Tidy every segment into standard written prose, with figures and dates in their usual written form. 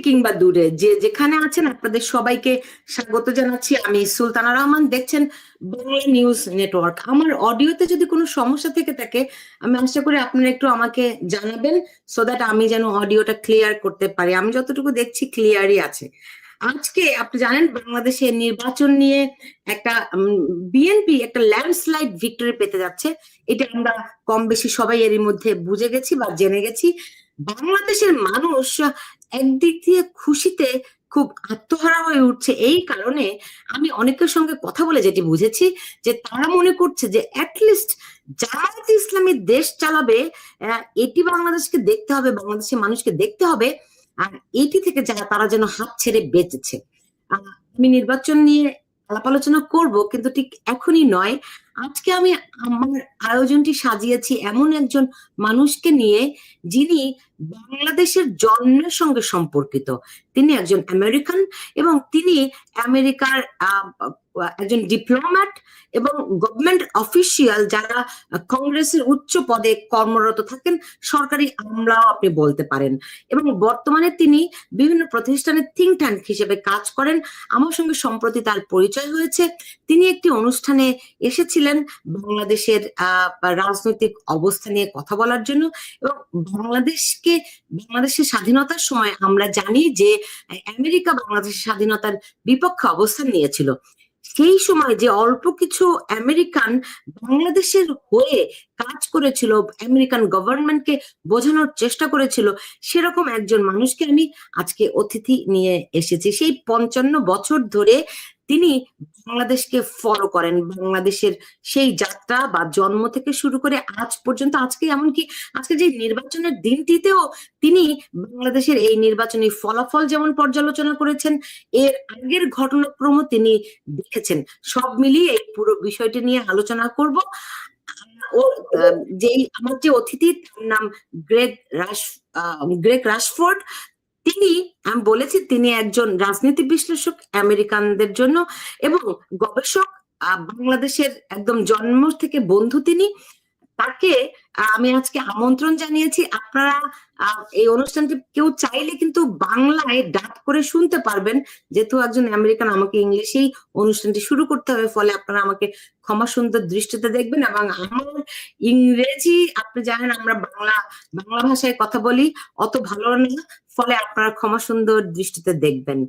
কিংবা দূরে যে যেখানে আছেন আপনাদের সবাইকে স্বাগত জানাচ্ছি। আমি সুলতানা রহমান, দেখছেন বাংলা নিউজ নেটওয়ার্ক। আমার অডিওতে যদি কোনো সমস্যা থেকে থাকে আমি আশা করি আপনারা একটু আমাকে জানাবেন, সো দ্যাট আমি যেন অডিওটা ক্লিয়ার করতে পারি। আমি যতটুকু দেখছি ক্লিয়ারই আছে। আজকে আপনি জানেন বাংলাদেশের নির্বাচন নিয়ে একটা বিএনপি একটা ল্যান্ডস্লাইড ভিক্টরি পেতে যাচ্ছে, এটা আমরা কম বেশি সবাই এরই মধ্যে বুঝে গেছি বা জেনে গেছি। বাংলাদেশের মানুষ একদিক দিয়ে খুশিতে খুব আত্মহারা হয়ে উঠছে। এই কারণে আমি অনেকের সঙ্গে কথা বলে যেটি বুঝেছি যে তারা মনে করছে যে অ্যাটলিস্ট জামায়াতে ইসলামী দেশ চালাবে, এটি বাংলাদেশকে দেখতে হবে, বাংলাদেশের মানুষকে দেখতে হবে, আর এটি থেকে যারা তারা যেন হাত ছেড়ে বেঁচেছে। আমি নির্বাচন নিয়ে আলাপ আলোচনা করব, কিন্তু ঠিক এখনই নয়। আজকে আমি আমার আয়োজনটি সাজিয়েছি এমন একজন মানুষকে নিয়ে যিনি বাংলাদেশের জন্মের সঙ্গে সম্পর্কিত। তিনি একজন আমেরিকান এবং তিনি আমেরিকার একজন ডিপ্লোম্যাট এবং গভর্নমেন্ট অফিসিয়াল, যারা কংগ্রেসের উচ্চ পদে কর্মরত থাকেন, সরকারি আমলাও আপনি বলতে পারেন। এবং বর্তমানে তিনি বিভিন্ন প্রতিষ্ঠানের থিঙ্ক ট্যাঙ্ক হিসেবে কাজ করেন। আমার সঙ্গে সম্প্রতি তার পরিচয় হয়েছে। তিনি একটি অনুষ্ঠানে এসেছিলেন বাংলাদেশের রাজনৈতিক অবস্থা নিয়ে কথা বলার জন্য। এবং বাংলাদেশের স্বাধীনতার সময় আমরা জানি যে আমেরিকা বাংলাদেশের স্বাধীনতার বিপক্ষে অবস্থান নিয়েছিল। সেই সময় যে অল্প কিছু আমেরিকান বাংলাদেশের হয়ে কাজ করেছিল, আমেরিকান গভর্নমেন্টকে বোঝানোর চেষ্টা করেছিল, সেরকম একজন মানুষকে আমি আজকে অতিথি নিয়ে এসেছি। সেই 55 বছর ধরে তিনি বাংলাদেশকে ফলো করেন, বাংলাদেশের সেই যাত্রা বা জন্ম থেকে শুরু করে আজ পর্যন্ত, আজকে এমনকি আজকে যে নির্বাচনের দিনটিতেও তিনি বাংলাদেশের এই নির্বাচনী ফলাফল যেমন পর্যালোচনা করেছেন, এর আগের ঘটনাক্রম তিনি দেখেছেন। সব মিলিয়ে এই পুরো বিষয়টি নিয়ে আলোচনা করব। আমার যে অতিথি, তার নাম গ্রেগ রাশফোর্ড। আমি বলেছি তিনি একজন রাজনীতি বিশ্লেষক আমেরিকানদের জন্য এবং গবেষক, বাংলাদেশের একদম জন্ম থেকে বন্ধু তিনি। তাকে আমি আজকে আমন্ত্রণ জানিয়েছি। আপনারা এই অনুষ্ঠানটি কেউ চাইলে কিন্তু বাংলায় ডাব করে শুনতে পারবেন, যেহেতু একজন আমেরিকান আমাকে ইংলিশেই অনুষ্ঠানটি শুরু করতে হবে, ফলে আপনারা আমাকে ক্ষমা সুন্দর দৃষ্টিতে দেখবেন। এবং আমার ইংরেজি, আপনি জানেন আমরা বাংলা ভাষায় কথা বলি, অত ভালো না, ফলে আপনারা ক্ষমা সুন্দর দৃষ্টিতে দেখবেন।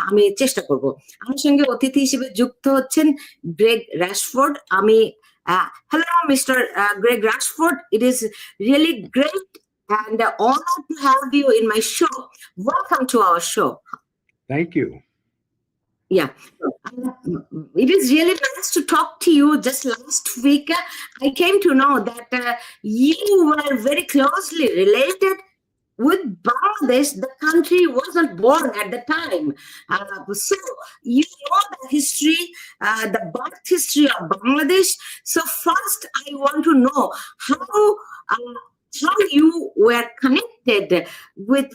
আমি চেষ্টা করব। আমার সঙ্গে অতিথি হিসেবে যুক্ত হচ্ছেন Greg Rashford. Hello, Mr. Greg Rashford. It is really great and honor to have you in my show. Welcome to our show. Thank you. Yeah, it is really nice to talk to you. Just last week, I came to know that you were very closely related with Bangladesh. The country wasn't born at the time. So you know the history, the birth history of Bangladesh. So first I want to know how you were connected with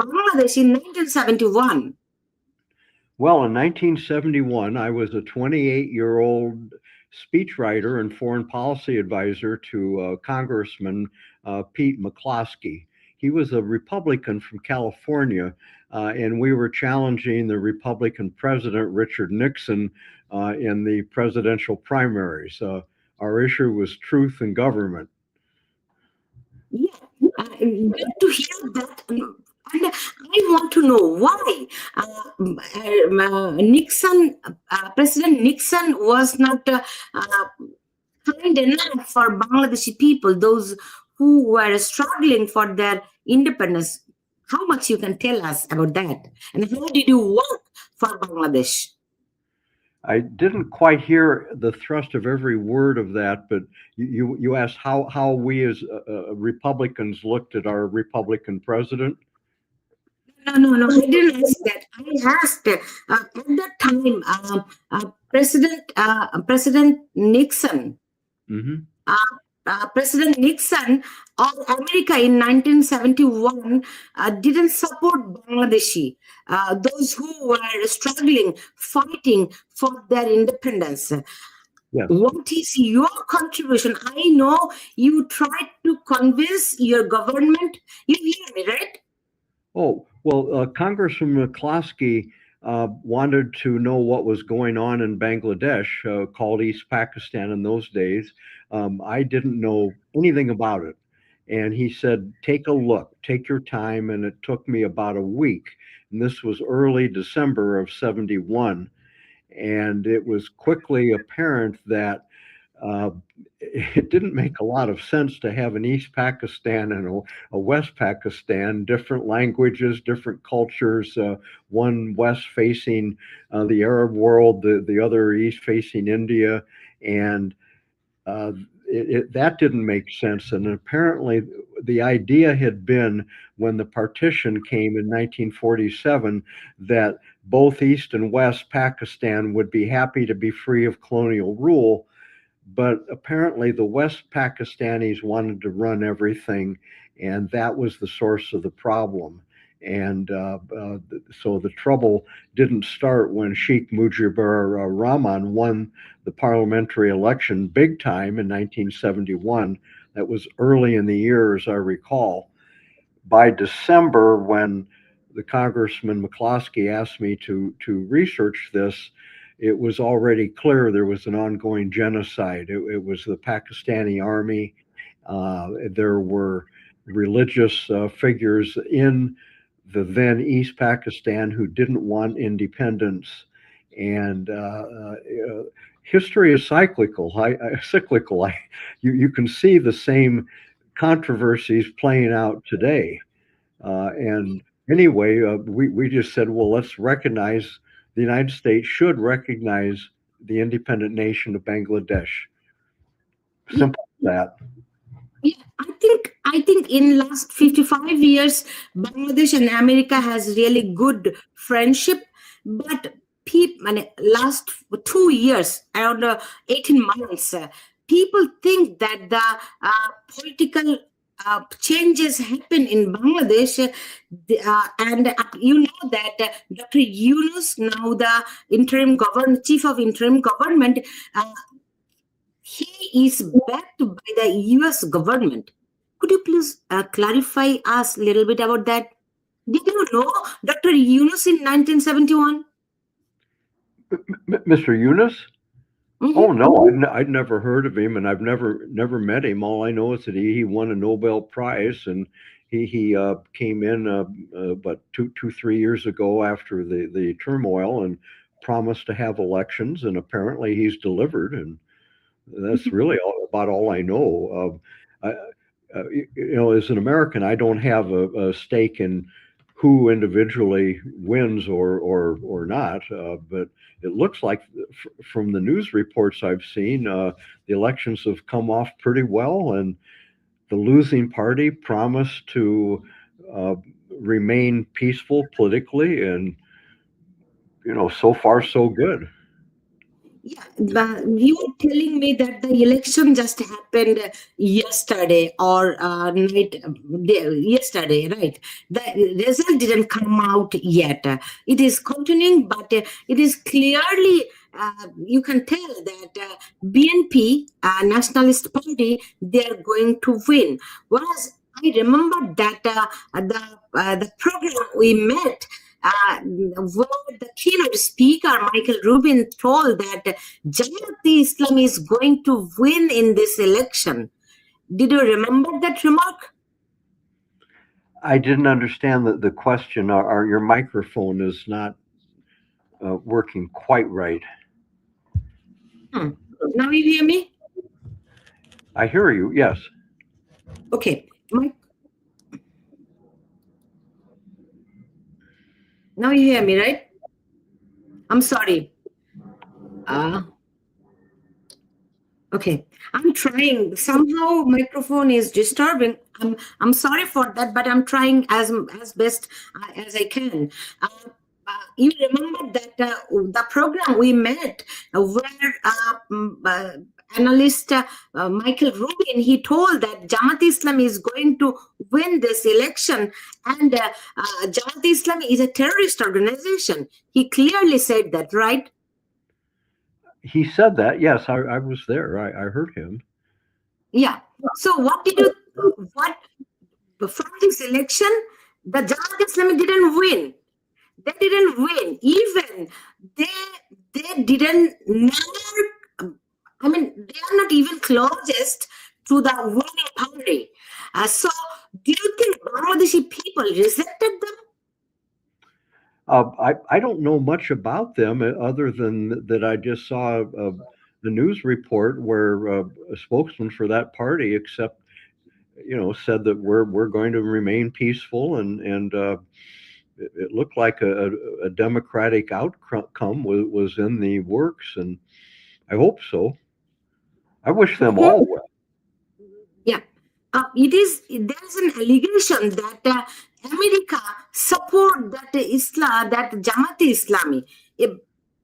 Bangladesh in 1971. Well, in 1971, I was a 28-year-old speechwriter and foreign policy advisor to Congressman Pete McCloskey. He was a Republican from California, and we were challenging the Republican president, Richard Nixon, in the presidential primaries. Our issue was truth in government. Yeah, good to hear that. And I want to know why President Nixon was not kind enough for Bangladeshi people, those who were struggling for their independence. How much you can tell us about that? And how did you work for Bangladesh? I didn't quite hear the thrust of every word of that, but you asked how we as Republicans looked at our Republican president? No, I didn't ask that. I asked at that time, President Nixon. Mm-hmm. President Nixon of America in 1971 didn't support Bangladeshi, those who were struggling, fighting for their independence. Yes. What is your contribution? I know you tried to convince your government. You hear me, right? Oh, Well, Congressman McCloskey wanted to know what was going on in Bangladesh, called East Pakistan in those days. I didn't know anything about it. And he said, take a look, take your time. And it took me about a week. And this was early December of 71. And it was quickly apparent that uh, it didn't make a lot of sense to have an East Pakistan and a West Pakistan, different languages, different cultures, one west facing the Arab world, the other east facing India. And that didn't make sense. And apparently, the idea had been when the partition came in 1947 that both East and West Pakistan would be happy to be free of colonial rule. But apparently, the West Pakistanis wanted to run everything, and that was the source of the problem. And so the trouble didn't start when Sheikh Mujibur Rahman won the parliamentary election big time in 1971. That was early in the year, as I recall. By December, when the Congressman McCloskey asked me to research this, it was already clear there was an ongoing genocide. It was the Pakistani army. There were religious figures in the then East Pakistan who didn't want independence. And history is cyclical. You can see the same controversies playing out today. And anyway, we just said, well, let's recognize the United States should recognize the independent nation of Bangladesh. Simple as that. Yeah, I think in last 55 years, Bangladesh and America has really good friendship, but last 2 years, around 18 months, people think that the political changes happen in Bangladesh, and you know that Dr. Yunus, now the chief of interim government, he is backed by the US government. Could you please clarify us a little bit about that? Did you know Dr. Yunus in 1971? Mr. Yunus? Mhm. Oh no, I'd never heard of him, and I've never met him. All I know is that he won a Nobel Prize, and he came in about 3 years ago after the turmoil and promised to have elections, and apparently he's delivered, and that's really about all I know. As an American, I don't have a stake in who individually wins or not, but it looks like from the news reports I've seen, the elections have come off pretty well, and the losing party promised to remain peaceful politically, and so far so good. Yeah, you were telling me that the election just happened yesterday or yesterday, right? The result didn't come out yet. It is continuing, but it is clearly, you can tell that BNP, Nationalist Party, they are going to win. Whereas I remember that the program we met, where the keynote speaker, Michael Rubin, told that Jamaat-e-Islam is going to win in this election. Did you remember that remark? I didn't understand the question. Your microphone is not working quite right. Now you hear me? I hear you, yes. Okay. Now you hear me, right? I'm sorry. Okay. I'm trying. Somehow microphone is disturbing. I'm sorry for that, but I'm trying as best as I can. You remember that the program we met where analyst Michael Rubin, he told that Jamaat-e-Islam is going to win this election, and Jamaat-e-Islam is a terrorist organization. He clearly said that, right? He said that, yes. I was there. I heard him. Yeah. So what from this election, The Jamaat Islami didn't win. They didn't win. Even they didn't never. I mean, they are not even closest to the winning party. So, do you think Bangladeshi people rejected them? I don't know much about them other than that I just saw the news report where a spokesman for that party said that we're going to remain peaceful and it looked like a democratic outcome was in the works, and I hope so. I wish them all well. Yeah, there's an allegation that America support that Islam, that Jamaat Islami.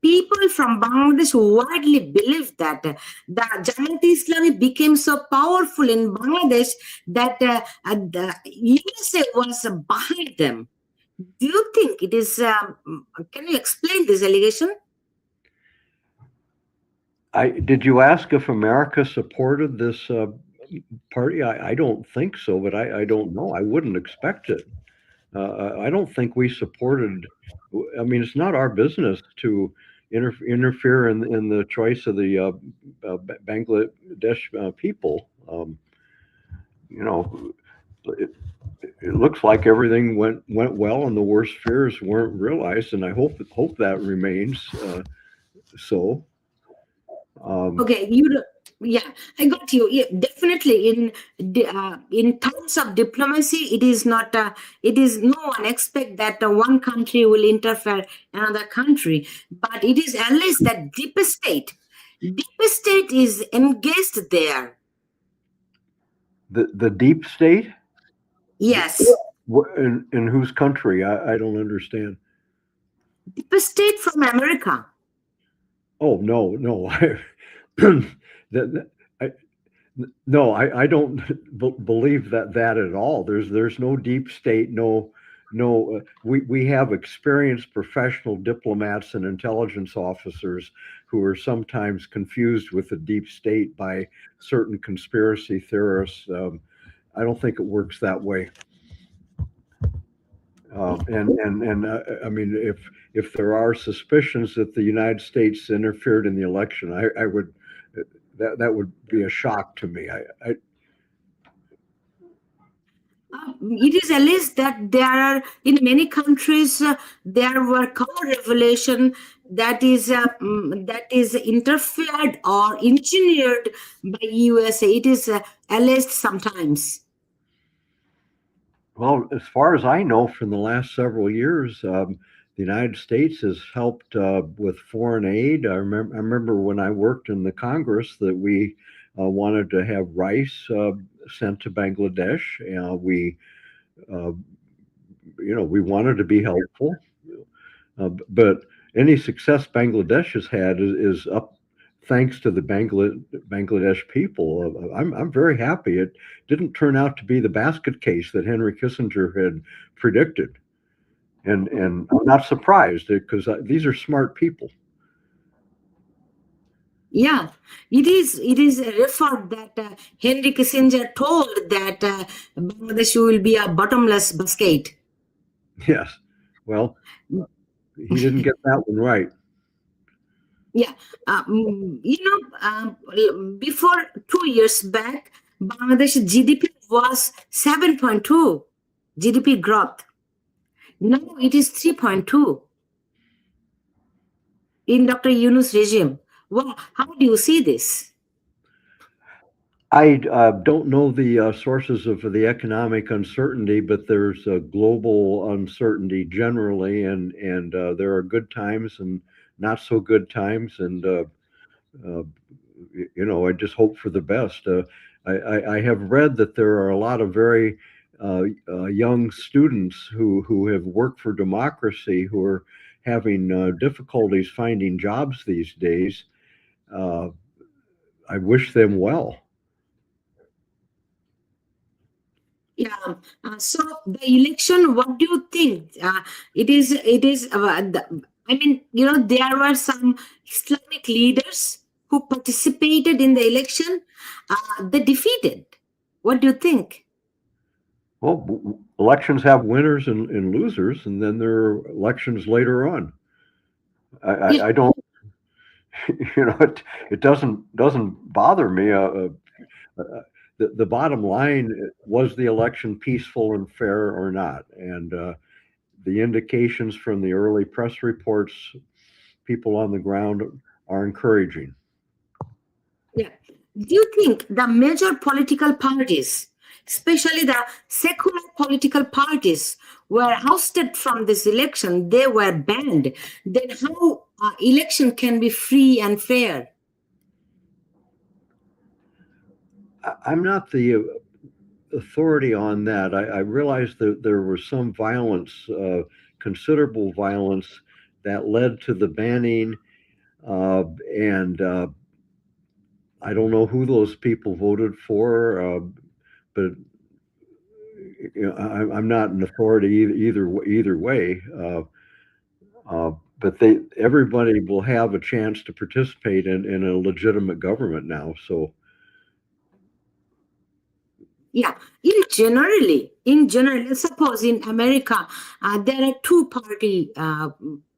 People from Bangladesh widely believe that the Jamaat Islami became so powerful in Bangladesh that the USA was behind them. Do you think it is? Can you explain this allegation? Did you ask if America supported this party? I don't think so, but I don't know. I wouldn't expect it. I don't think we supported. I mean, it's not our business to interfere in the choice of the Bangladesh people. It looks like everything went well, and the worst fears weren't realized, and I hope that remains so. Okay, yeah, I got you. Yeah, definitely. In terms of diplomacy, it is not. It is no one expect that one country will interfere another country, but it is at least that deep state is engaged there. The deep state? Yes. In whose country? I don't understand. Deep state from America. Oh no. I don't believe that at all. There's no deep state. No. We have experienced professional diplomats and intelligence officers who are sometimes confused with the deep state by certain conspiracy theorists. I don't think it works that way. I mean, if there are suspicions that the United States interfered in the election, I would that would be a shock to me. It is alleged that there are in many countries there were cover revelation that is interfered or engineered by USA. It is alleged sometimes. Well, as far as I know, from the last several years, the United States has helped with foreign aid. I remember when I worked in the Congress that we wanted to have rice sent to Bangladesh. We wanted to be helpful, but any success Bangladesh has had is up thanks to the Bangladesh people. I'm very happy. It didn't turn out to be the basket case that Henry Kissinger had predicted, and I'm not surprised because these are smart people. Yeah, it is referred that Henry Kissinger told that Bangladesh will be a bottomless basket. Yes, well, he didn't get that one right. Yeah, before 2 years back, Bangladesh GDP was 7.2 GDP growth. Now it is 3.2 in Dr. Yunus regime. Well, how do you see this? I don't know the sources of the economic uncertainty, but there's a global uncertainty generally, and there are good times and not so good times, and I just hope for the best. I have read that there are a lot of very young students who have worked for democracy who are having difficulties finding jobs these days. I wish them well. Yeah. So the election, what do you think? It is. I mean, there were some Islamic leaders who participated in the election. They defeated. What do you think? Well, elections have winners and losers, and then there are elections later on. Yeah, I don't, it doesn't bother me. The bottom line, was the election peaceful and fair or not? And the indications from the early press reports, people on the ground, are encouraging. yeah. Do you think the major political parties, especially the secular political parties, were ousted from this election? They were banned. Then how election can be free and fair? I'm not the authority on that. I realized that there was some violence, considerable violence, that led to the banning, and I don't know who those people voted for, but I'm not an authority either way. But everybody will have a chance to participate in a legitimate government now. So Yeah, in general, suppose in America, there are two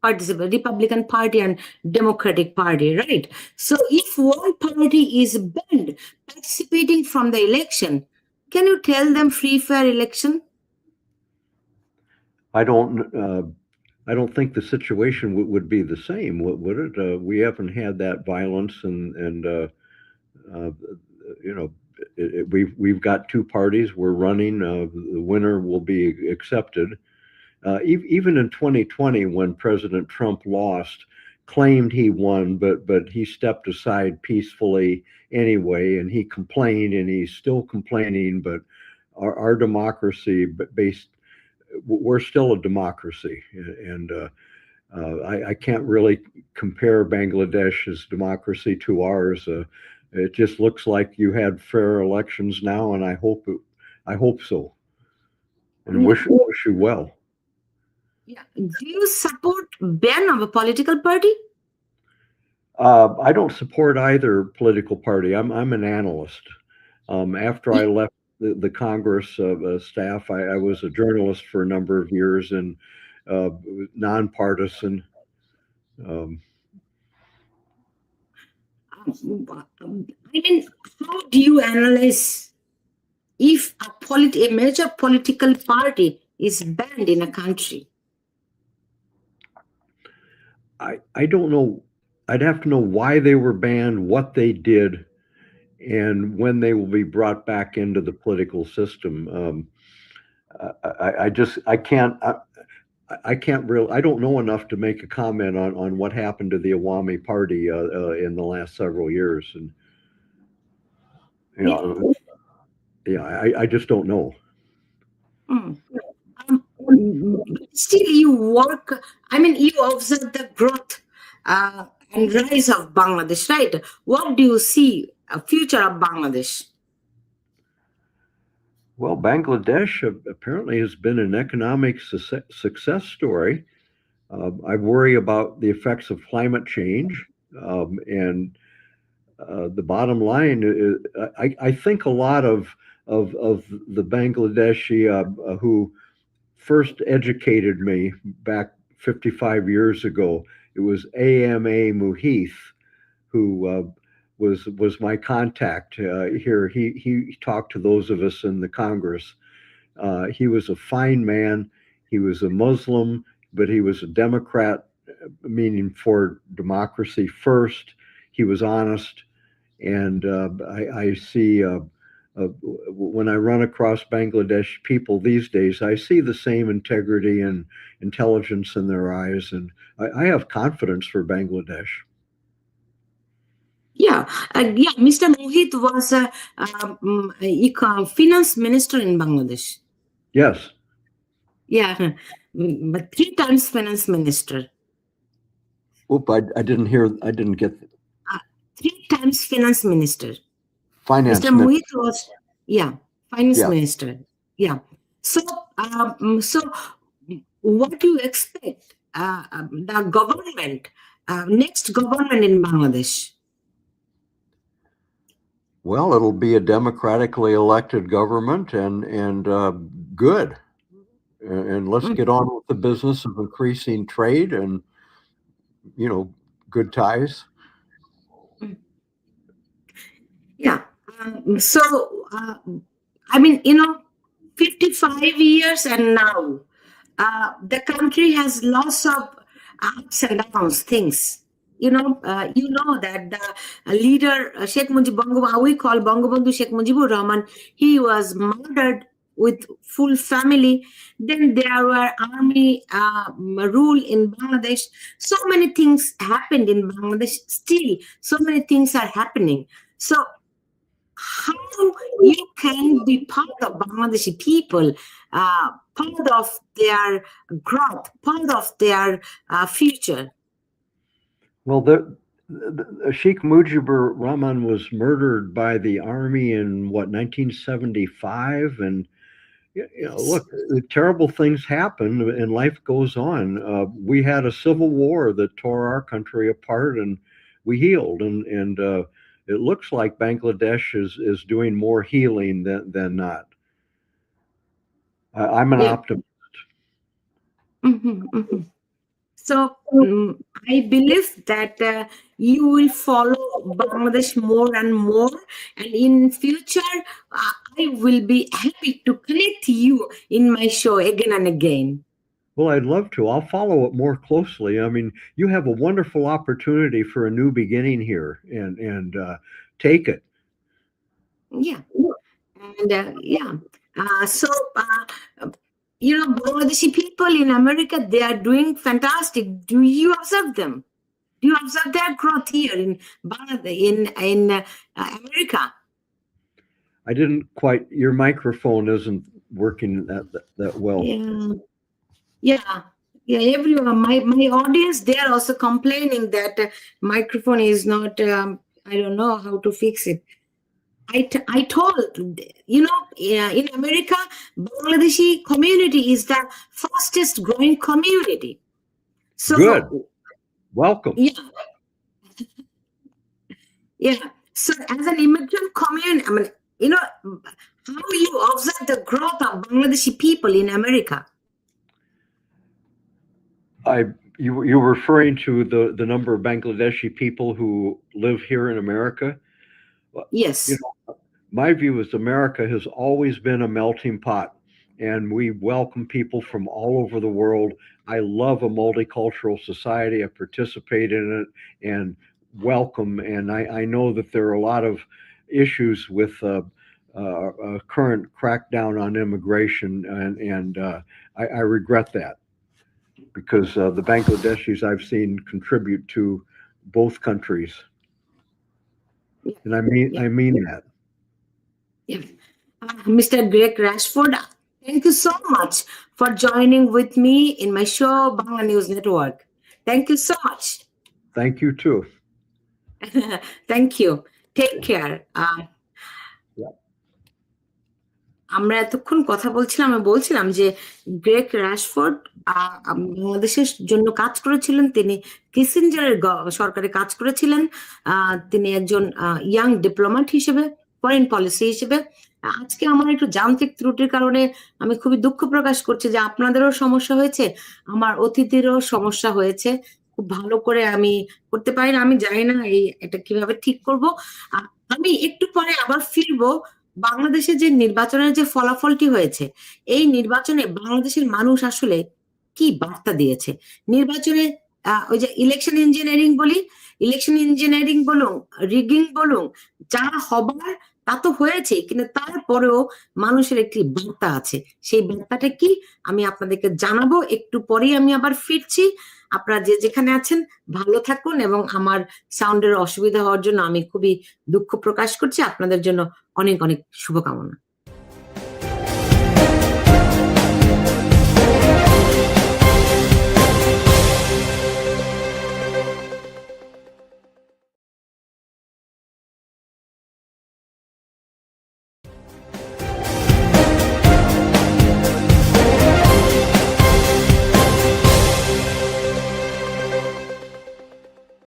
participate, Republican Party and Democratic Party, right? So if one party is banned participating from the election, can you tell them free, fair election? I don't think the situation would be the same, would it? We haven't had that violence, and you know, we've got two parties. We're running. The winner will be accepted. Even in 2020, when President Trump lost, claimed he won, but he stepped aside peacefully anyway, and he complained, and he's still complaining. But our democracy, we're still a democracy, and I can't really compare Bangladesh's democracy to ours. It just looks like you had fair elections now, and I hope so, and wish you well. Yeah. Do you support ban of a political party? I don't support either political party. I'm an analyst. After I left the Congress staff, I was a journalist for a number of years, and nonpartisan. I mean, how do you analyze if a major political party is banned in a country? I don't know. I'd have to know why they were banned, what they did, and when they will be brought back into the political system. I can't really. I don't know enough to make a comment on what happened to the Awami Party in the last several years, and I just don't know. Hmm. Still, you work. I mean, you observe the growth and rise of Bangladesh, right? What do you see a future of Bangladesh? Well, Bangladesh apparently has been an economic success story. I worry about the effects of climate change, and the bottom line is, I think a lot of the Bangladeshi who first educated me back 55 years ago. It was AMA Muheeth, who was my contact here. He talked to those of us in the Congress. He was a fine man. He was a Muslim, but he was a Democrat, meaning for democracy first. He was honest, and I see. When I run across Bangladesh people these days, I see the same integrity and intelligence in their eyes, and I have confidence for Bangladesh. Yeah, Mr. Mohit was a finance minister in Bangladesh. Yes. Yeah, but 3 times finance minister. Oop, I didn't get. 3 times finance minister. Finance Mr. Mohit was, finance minister. Yeah. So, what do you expect the government, next government in Bangladesh? Well, it'll be a democratically elected government and good. And let's get on with the business of increasing trade and, good ties. Yeah. So, I mean, 55 years and now, the country has lots of ups and downs, things. You know that the leader, Sheikh Mujib Bangabandhu, we call Bangabandhu Sheikh Mujibur Rahman, he was murdered with full family. Then there were army rule in Bangladesh. So many things happened in Bangladesh. Still, so many things are happening. So how you can be part of Bangladeshi people, part of their growth, part of their future? Well, Sheikh Mujibur Rahman was murdered by the army in 1975, and look, terrible things happen, and life goes on. We had a civil war that tore our country apart, and we healed, and it looks like Bangladesh is doing more healing than not. I'm an optimist. Mm-hmm, mm-hmm. So I believe that you will follow Bangladesh more and more, and in future I will be happy to connect you in my show again and again. Well, I'd love to. I'll follow it more closely. I mean, you have a wonderful opportunity for a new beginning here, and take it. Yeah, and so. Bangladeshi people in America, they are doing fantastic. Do you observe them? Do you observe their growth here in Bangladesh, in America? I didn't quite. Your microphone isn't working that well. Yeah. Everyone, my audience, they are also complaining that microphone is not. I don't know how to fix it. I told, in America, Bangladeshi community is the fastest growing community. So, good. Welcome. Yeah. So as an immigrant community, I mean, how you observe the growth of Bangladeshi people in America? You were referring to the number of Bangladeshi people who live here in America? Yes. My view is America has always been a melting pot, and we welcome people from all over the world. I love a multicultural society. I participate in it and welcome. And I know that there are a lot of issues with current crackdown on immigration, and I regret that, because the Bangladeshis I've seen contribute to both countries, and I mean that. Yeah. Mr. Greg Rashford, thank you so much for joining with me in my show, Bangla News Network. Thank you so much. Thank you too. Thank you. Take care. আমরা এতক্ষণ কথা বলছিলাম, আমি বলছিলাম যে Greg Rashford বাংলাদেশের জন্য কাজ করেছিলেন, তিনি কিসিঞ্জারের সরকারে কাজ করেছিলেন, তিনি একজন ইয়াং ডিপ্লোম্যাট হিসেবে, ফরেন পলিসি হিসেবে। আজকে আমার একটু যান্ত্রিক ত্রুটির কারণে আমি খুবই দুঃখ প্রকাশ করছি যে আপনাদেরও সমস্যা হয়েছে, আমার অতিথিরও সমস্যা হয়েছে, খুব ভালো করে আমি করতে পারি না, আমি জানি না এটা কিভাবে ঠিক করব। আমি একটু পরে আবার ফিরবো বাংলাদেশে যে নির্বাচনের যে ফলাফলটি হয়েছে, এই নির্বাচনে বাংলাদেশের মানুষ আসলে কি বার্তা দিয়েছে। নির্বাচনে ওই যে ইলেকশন ইঞ্জিনিয়ারিং বলুন, রিগিং বলুন, যা হবার তা তো হয়েছে, কিন্তু তারপরেও মানুষের একটি বার্তা আছে। সেই বার্তাটা কি আমি আপনাদেরকে জানাবো একটু পরেই। আমি আবার ফিরছি। আপনারা যে যেখানে আছেন ভালো থাকুন, এবং আমার সাউন্ডের অসুবিধা হওয়ার জন্য আমি খুবই দুঃখ প্রকাশ করছি। আপনাদের জন্য অনেক অনেক শুভকামনা।